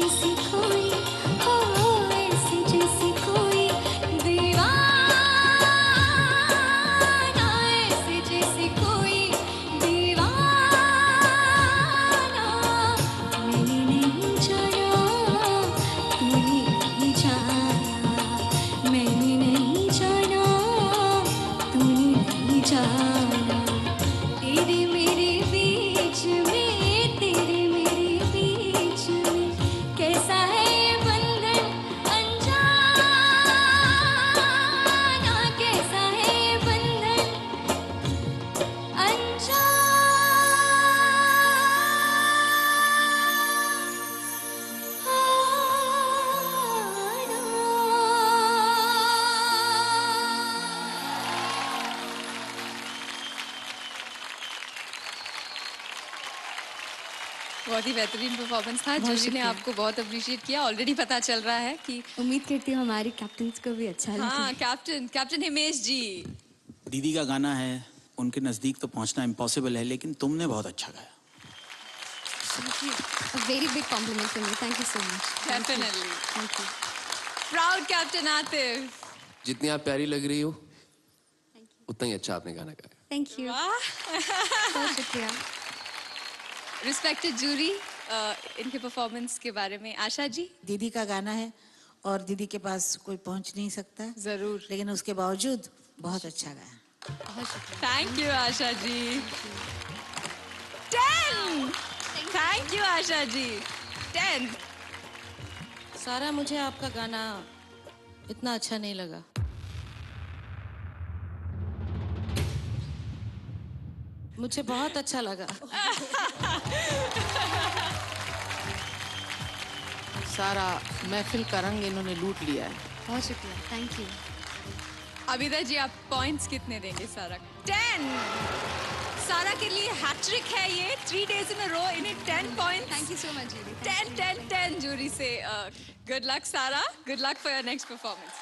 जैसे कोई हो, ऐसे जैसे कोई दीवाना, ऐसे जैसे कोई दीवाना। मैंने नहीं जाना, तूने नहीं जाना, मैंने नहीं जाना, तूने नहीं जाना। तेरे मेरे बीच में, तेरे मेरे बीच में कैसा है ये बंधन अनजाना, कैसा है ये बंधन बहुत ही बेहतरीन परफॉर्मेंस था। बहुत जूरी ने शुक्रिया। आपको बहुत अप्रिशिएट किया। ऑलरेडी पता चल रहा है कि उम्मीद करती हूँ हमारे कैप्टन्स को भी अच्छा लगे। हाँ, कैप्टन हिमेश जी। दीदी का गाना है, उनके नज़दीक तो पहुंचना इम्पॉसिबल है, लेकिन तुमने बहुत अच्छा गाया। A very big compliment to me. Thank you so much. Definitely. Thank you. Proud Captain Atif. जितनी आप प्यारी लग रही हो उतना ही अच्छा आपने गाना गाया। Thank you. वाह। बहुत शुक्रिया। रिस्पेक्टेड जूरी, इनके परफॉर्मेंस के बारे में आशा जी। दीदी का गाना है और दीदी के पास कोई पहुंच नहीं सकता, जरूर। लेकिन उसके बावजूद बहुत अच्छा गाया। बहुत शुक्रिया। Thank you Asha ji. 10। Thank you Asha ji. 10। सारा, मुझे आपका गाना इतना अच्छा नहीं लगा। मुझे बहुत अच्छा लगा। सारा महफिल का रंग इन्होंने लूट लिया है। बहुत शुक्रिया। Thank you. अबिदा जी, आप पॉइंट्स कितने देंगे सारा? 10। सारा के लिए हैट्रिक है ये। 3 days in a row, इन्हें 10 points. Thank you so much, Julie. 10, 10, 10 jury से। Good luck Sara, good luck for your next performance.